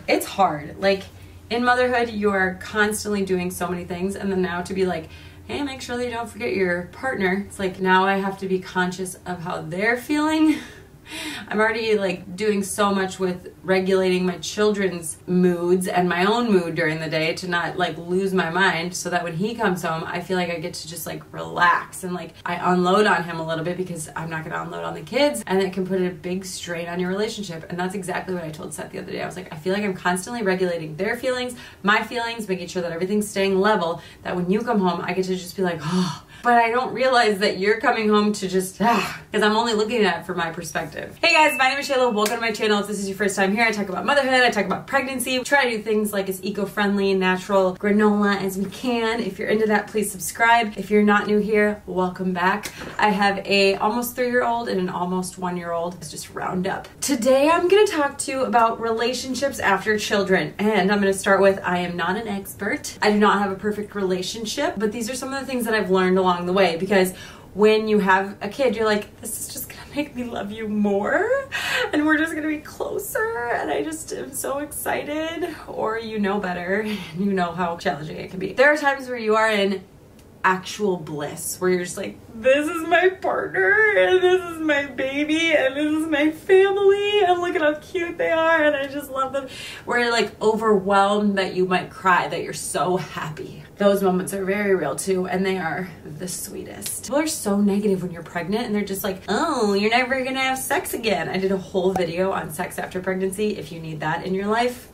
it's hard. Like in motherhood, you are constantly doing so many things, and then now to be like, hey, make sure that you don't forget your partner. It's like now I have to be conscious of how they're feeling. I'm already like doing so much with regulating my children's moods and my own mood during the day to not like lose my mind, so that when he comes home, I feel like I get to just like relax and like I unload on him a little bit, because I'm not gonna unload on the kids, and it can put a big strain on your relationship. And that's exactly what I told Seth the other day. I was like, I feel like I'm constantly regulating their feelings, my feelings, making sure that everything's staying level, that when you come home, I get to just be like, oh, but I don't realize that you're coming home to just, because I'm only looking at it from my perspective. Hey guys, my name is Shayla. Welcome to my channel. If this is your first time here, I talk about motherhood, I talk about pregnancy. We try to do things like as eco-friendly, natural granola as we can. If you're into that, please subscribe. If you're not new here, welcome back. I have a almost 3-year-old and an almost 1-year-old. Let's just round up. Today I'm going to talk to you about relationships after children, and I'm going to start with, I am not an expert. I do not have a perfect relationship, but these are some of the things that I've learned along the way, because when you have a kid, you're like, this is just gonna make me love you more, and we're just gonna be closer, and I just am so excited. Or you know better, and you know how challenging it can be. There are times where you are in actual bliss, where you're just like, this is my partner, and this is my baby, and this is my family, and look at how cute they are, and I just love them. Where you're like overwhelmed that you might cry, that you're so happy. Those moments are very real too, and they are the sweetest. People are so negative when you're pregnant, and they're just like, oh, you're never gonna have sex again. I did a whole video on sex after pregnancy. If you need that in your life,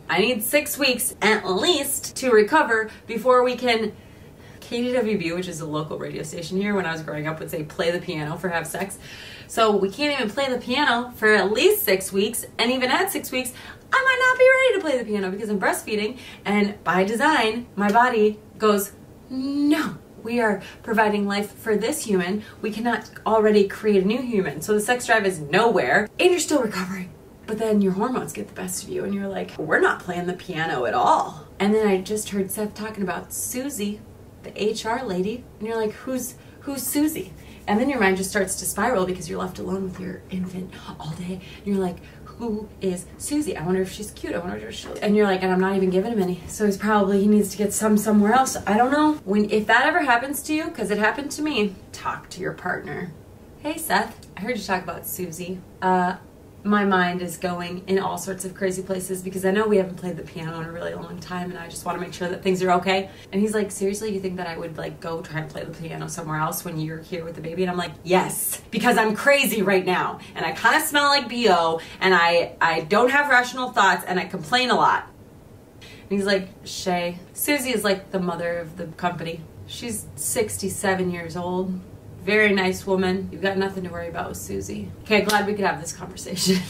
I need 6 weeks at least to recover before we can. KDWB, which is a local radio station here when I was growing up, would say play the piano for have sex. So we can't even play the piano for at least 6 weeks, and even at 6 weeks, I might not be ready to play the piano because I'm breastfeeding, and by design, my body goes, no, we are providing life for this human. We cannot already create a new human. So the sex drive is nowhere, and you're still recovering. But then your hormones get the best of you, and you're like, we're not playing the piano at all. And then I just heard Seth talking about Susie, the HR lady, and you're like, who's Susie? And then your mind just starts to spiral because you're left alone with your infant all day. And you're like, who is Susie? I wonder if she's cute. I wonder if she'll... And you're like, and I'm not even giving him any. So he needs to get some somewhere else. I don't know. If that ever happens to you, because it happened to me, talk to your partner. Hey Seth, I heard you talk about Susie. My mind is going in all sorts of crazy places because I know we haven't played the piano in a really long time, and I just want to make sure that things are okay. And he's like, seriously, you think that I would like go try and play the piano somewhere else when you're here with the baby? And I'm like, yes, because I'm crazy right now, and I kind of smell like BO, and I don't have rational thoughts, and I complain a lot. And he's like, Shay, Susie is like the mother of the company. She's 67 years old. Very nice woman. You've got nothing to worry about with Susie. Okay, glad we could have this conversation.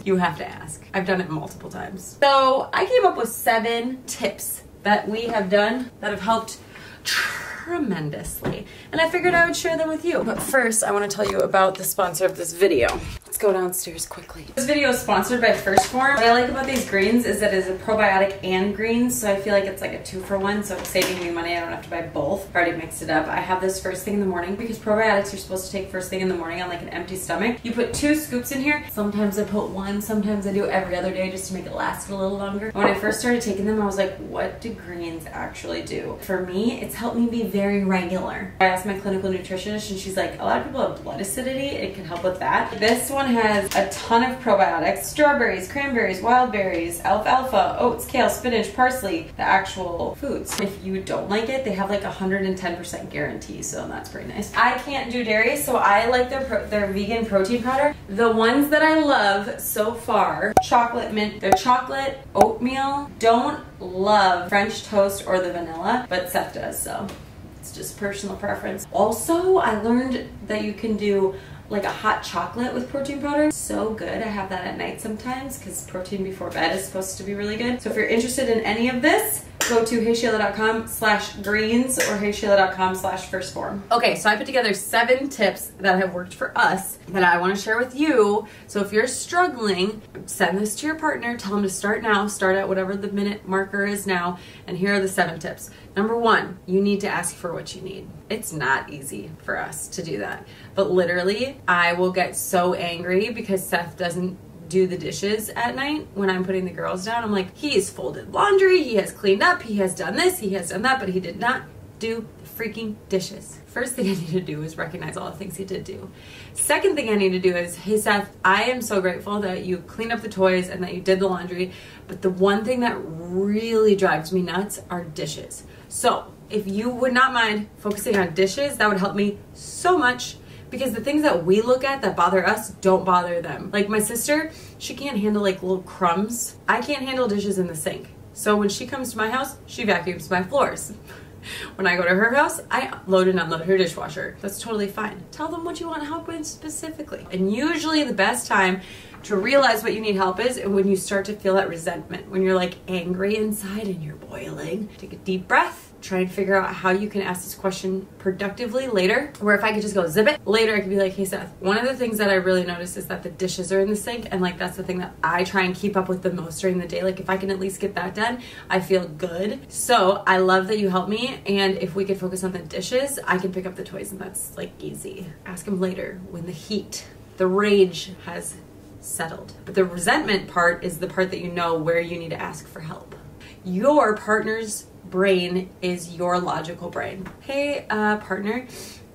You have to ask. I've done it multiple times. So I came up with 7 tips that we have done that have helped tremendously, and I figured I would share them with you. But first, I want to tell you about the sponsor of this video. Let's go downstairs quickly. This video is sponsored by First Form. What I like about these greens is that it's a probiotic and greens, so I feel like it's like a 2-for-1, so it's saving me money. I don't have to buy both. I've already mixed it up. I have this first thing in the morning because probiotics you're supposed to take first thing in the morning on like an empty stomach. You put 2 scoops in here. Sometimes I put 1, sometimes I do every other day just to make it last a little longer. When I first started taking them, I was like, what do greens actually do? For me, it's helped me be very regular. I asked my clinical nutritionist, and she's like, a lot of people have blood acidity. It can help with that. This one has a ton of probiotics: strawberries, cranberries, wild berries, alfalfa, oats, kale, spinach, parsley, the actual foods. If you don't like it, they have like 110% guarantee, so that's pretty nice. I can't do dairy, so I like their vegan protein powder. The ones that I love so far, chocolate mint, their chocolate oatmeal. Don't love French toast or the vanilla, but Seth does, so it's just personal preference. Also, I learned that you can do like a hot chocolate with protein powder. So good. I have that at night sometimes because protein before bed is supposed to be really good. So if you're interested in any of this, go to HeyShayla.com/greens or HeyShayla.com/firstform. Okay, so I put together 7 tips that have worked for us that I want to share with you. So if you're struggling, send this to your partner. Tell them to start now. Start at whatever the minute marker is now. And here are the 7 tips. Number 1, you need to ask for what you need. It's not easy for us to do that. But literally, I will get so angry because Seth doesn't do the dishes at night when I'm putting the girls down. I'm like, he has folded laundry, he has cleaned up, he has done this, he has done that, but he did not do the freaking dishes. First thing I need to do is recognize all the things he did do. Second thing I need to do is, hey Seth, I am so grateful that you cleaned up the toys and that you did the laundry, but the one thing that really drives me nuts are dishes. So if you would not mind focusing on dishes, that would help me so much, because the things that we look at that bother us don't bother them. Like my sister, she can't handle like little crumbs. I can't handle dishes in the sink. So when she comes to my house, she vacuums my floors. When I go to her house, I load and unload her dishwasher. That's totally fine. Tell them what you want help with specifically. And usually the best time to realize what you need help is when you start to feel that resentment, when you're like angry inside and you're boiling. Take a deep breath. Try and figure out how you can ask this question productively later, where if I could just go zip it, later I could be like, hey Seth, one of the things that I really noticed is that the dishes are in the sink, and like that's the thing that I try and keep up with the most during the day. Like if I can at least get that done, I feel good. So I love that you helped me, and if we could focus on the dishes, I can pick up the toys, and that's like easy. Ask him later when the heat, the rage has settled. But the resentment part is the part that you know where you need to ask for help. Your partner's brain is your logical brain. Hey, partner,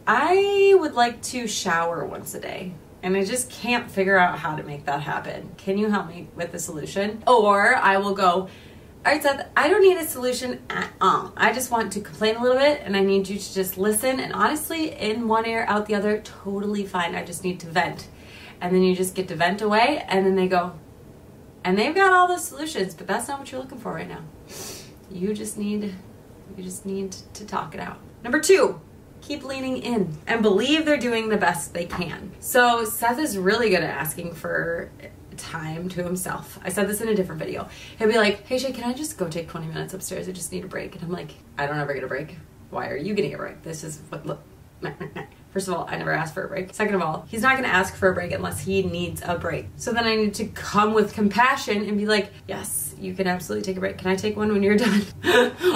I would like to shower once a day, and I just can't figure out how to make that happen. Can you help me with the solution? Or I will go, all right, Seth, I don't need a solution at all. I just want to complain a little bit, and I need you to just listen. And honestly, in one ear, out the other, totally fine. I just need to vent. And then you just get to vent away, and then they go, and they've got all the solutions, but that's not what you're looking for right now. You just need to talk it out. Number 2, keep leaning in and believe they're doing the best they can. So Seth is really good at asking for time to himself. I said this in a different video. He'll be like, hey Shay, can I just go take 20 minutes upstairs? I just need a break. And I'm like, I don't ever get a break. Why are you getting a break? This is what, look. First of all, I never asked for a break. Second of all, he's not gonna ask for a break unless he needs a break. So then I need to come with compassion and be like, yes, you can absolutely take a break. Can I take one when you're done?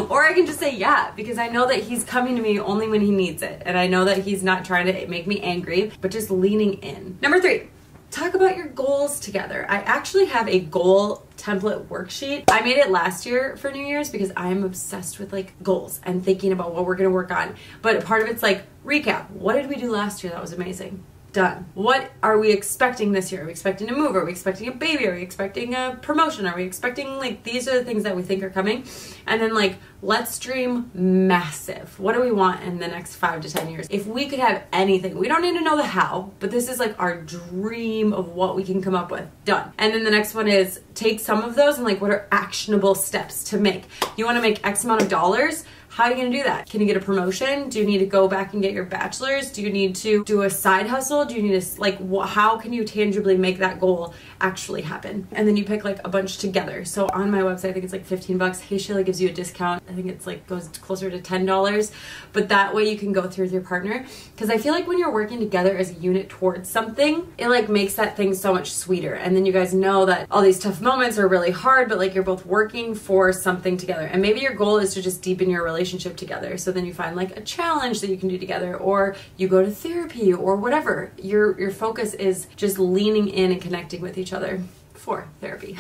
Or I can just say yeah, because I know that he's coming to me only when he needs it. And I know that he's not trying to make me angry, but just leaning in. Number 3, talk about your goals together. I actually have a goal template worksheet. I made it last year for New Year's because I am obsessed with like goals and thinking about what we're gonna work on. But part of it's like recap. What did we do last year that was amazing? Done. What are we expecting this year? Are we expecting to move? Are we expecting a baby? Are we expecting a promotion? Are we expecting, like, these are the things that we think are coming? And then like, let's dream massive. What do we want in the next 5 to 10 years? If we could have anything, we don't need to know the how, but this is like our dream of what we can come up with. Done. And then the next one is take some of those and like, what are actionable steps to make? You want to make X amount of dollars? How are you going to do that? Can you get a promotion? Do you need to go back and get your bachelor's? Do you need to do a side hustle? Do you need to, like, how can you tangibly make that goal actually happen? And then you pick like a bunch together. So on my website, I think it's like $15. Hey Shayla gives you a discount. I think it's like goes closer to $10. But that way you can go through with your partner. Because I feel like when you're working together as a unit towards something, it like makes that thing so much sweeter. And then you guys know that all these tough moments are really hard, but like you're both working for something together. And maybe your goal is to just deepen your relationship together. So then you find like a challenge that you can do together, or you go to therapy or whatever. Your focus is just leaning in and connecting with each other for therapy.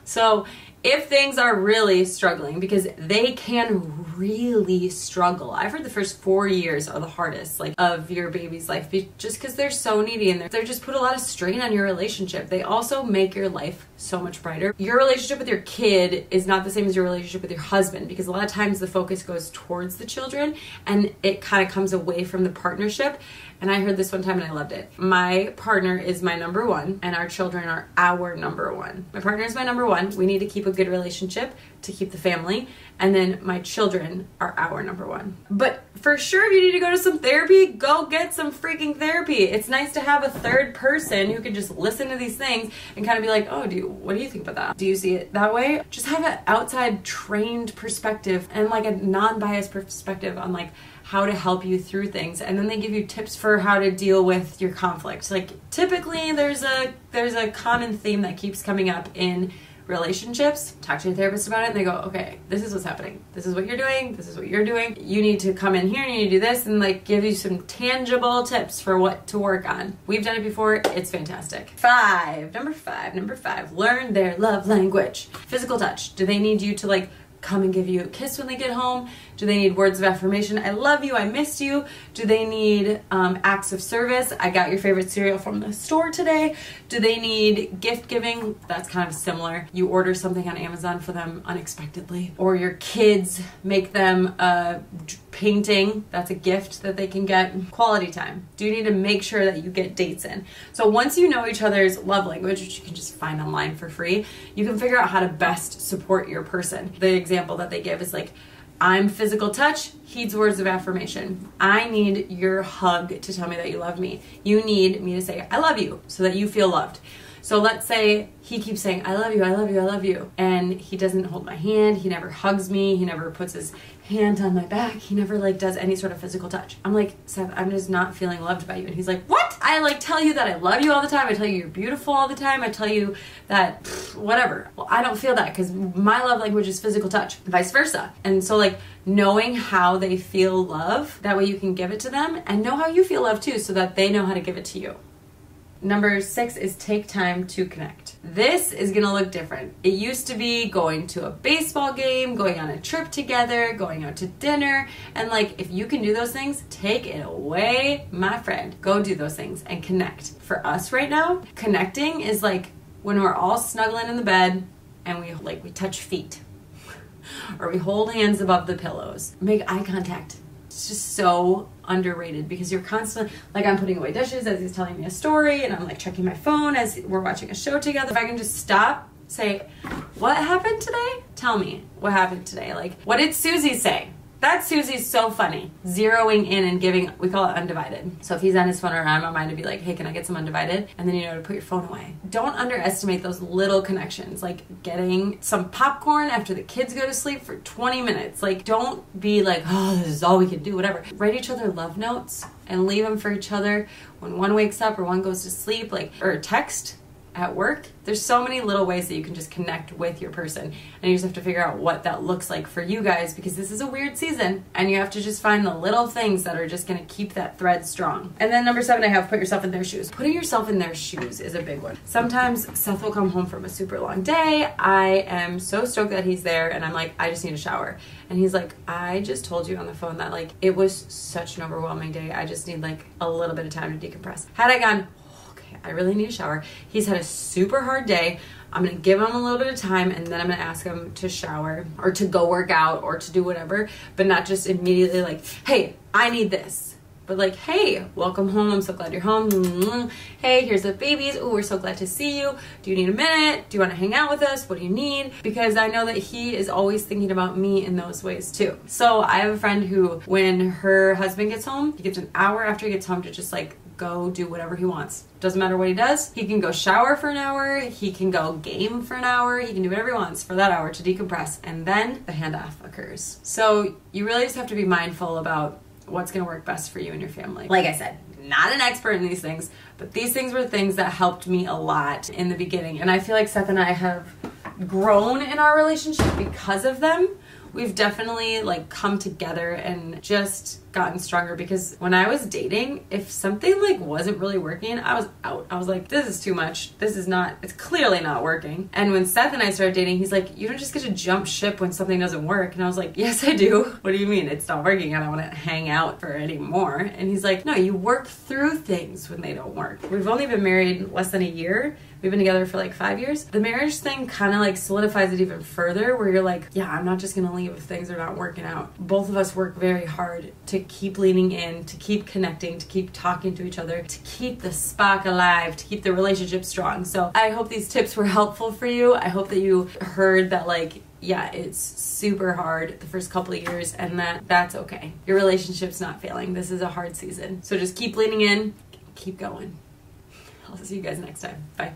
So if things are really struggling, because they can really struggle. I've heard the first 4 years are the hardest, like, of your baby's life, just because they're so needy and they're just put a lot of strain on your relationship. They also make your life so much brighter. Your relationship with your kid is not the same as your relationship with your husband, because a lot of times the focus goes towards the children and it kind of comes away from the partnership. And I heard this one time and I loved it. My partner is my number one and our children are our number one. My partner is my number one. We need to keep a good relationship to keep the family. And then my children are our number one. But for sure, if you need to go to some therapy, go get some freaking therapy. It's nice to have a third person who can just listen to these things and kind of be like, oh, what do you think about that? Do you see it that way? Just have an outside trained perspective and like a non-biased perspective on like how to help you through things. And then they give you tips for how to deal with your conflicts. Like typically there's a common theme that keeps coming up in relationships, talk to your therapist about it, and they go, okay, this is what's happening. This is what you're doing. This is what you're doing. You need to come in here and you need to do this, and like give you some tangible tips for what to work on. We've done it before. It's fantastic. Number five, learn their love language. Physical touch. Do they need you to like come and give you a kiss when they get home? Do they need words of affirmation? I love you, I missed you. Do they need acts of service? I got your favorite cereal from the store today. Do they need gift giving? That's kind of similar. You order something on Amazon for them unexpectedly, or your kids make them a painting. That's a gift that they can get. Quality time. Do you need to make sure that you get dates in? So once you know each other's love language, which you can just find online for free, you can figure out how to best support your person. The example that they give is like, I'm physical touch, he's words of affirmation. I need your hug to tell me that you love me. You need me to say, I love you, so that you feel loved. So let's say he keeps saying, I love you, I love you, I love you. And he doesn't hold my hand, he never hugs me, he never puts his hand on my back, he never like does any sort of physical touch. I'm like, Seth, I'm just not feeling loved by you. And he's like, what? I like tell you that I love you all the time. I tell you you're beautiful all the time. I tell you that whatever. Well, I don't feel that because my love language is physical touch, vice versa. And so like knowing how they feel love, that way you can give it to them and know how you feel love too, so that they know how to give it to you. Number 6 is take time to connect. This is gonna look different. It used to be going to a baseball game, going on a trip together, going out to dinner, and like if you can do those things, take it away, my friend. Go do those things and connect. For us right now, connecting is like when we're all snuggling in the bed and we touch feet or we hold hands above the pillows. Make eye contact. It's just so underrated because you're constantly, like I'm putting away dishes as he's telling me a story and I'm like checking my phone as we're watching a show together. If I can just stop, say, what happened today? Tell me what happened today. Like, what did Susie say? That Susie's so funny. Zeroing in and giving, we call it undivided. So if he's on his phone or I'm on mine to be like, hey, can I get some undivided? And then you know to put your phone away. Don't underestimate those little connections, like getting some popcorn after the kids go to sleep for 20 minutes. Like don't be like, oh, this is all we can do, whatever. Write each other love notes and leave them for each other when one wakes up or one goes to sleep, like, or text at work. There's so many little ways that you can just connect with your person, and you just have to figure out what that looks like for you guys, because this is a weird season and you have to just find the little things that are just going to keep that thread strong. And then number 7, I have put yourself in their shoes. Putting yourself in their shoes is a big one. Sometimes Seth will come home from a super long day. I am so stoked that he's there and I'm like, I just need a shower. And he's like, I just told you on the phone that like it was such an overwhelming day. I just need like a little bit of time to decompress. Had I gone, I really need a shower, he's had a super hard day, I'm gonna give him a little bit of time and then I'm gonna ask him to shower or to go work out or to do whatever, but not just immediately like, hey, I need this. But like, hey, welcome home, I'm so glad you're home. Hey, here's the babies. Oh, we're so glad to see you. Do you need a minute? Do you want to hang out with us? What do you need? Because I know that he is always thinking about me in those ways too. So I have a friend who, when her husband gets home, he gets an hour after he gets home to just like go do whatever he wants. Doesn't matter what he does. He can go shower for an hour. He can go game for an hour. He can do whatever he wants for that hour to decompress. And then the handoff occurs. So you really just have to be mindful about what's going to work best for you and your family. Like I said, not an expert in these things, but these things were things that helped me a lot in the beginning. And I feel like Seth and I have grown in our relationship because of them. We've definitely like come together and just gotten stronger, because when I was dating, if something like wasn't really working, I was out. I was like, this is too much. This is not, it's clearly not working. And when Seth and I started dating, he's like, you don't just get to jump ship when something doesn't work. And I was like, yes, I do. What do you mean? It's not working. I don't want to hang out for anymore. And he's like, no, you work through things when they don't work. We've only been married less than a year. We've been together for like 5 years. The marriage thing kind of like solidifies it even further, where you're like, yeah, I'm not just gonna leave if things are not working out. Both of us work very hard to keep leaning in, to keep connecting, to keep talking to each other, to keep the spark alive, to keep the relationship strong. So I hope these tips were helpful for you. I hope that you heard that like, yeah, it's super hard the first couple of years, and that's okay. Your relationship's not failing. This is a hard season. So just keep leaning in, keep going. I'll see you guys next time. Bye.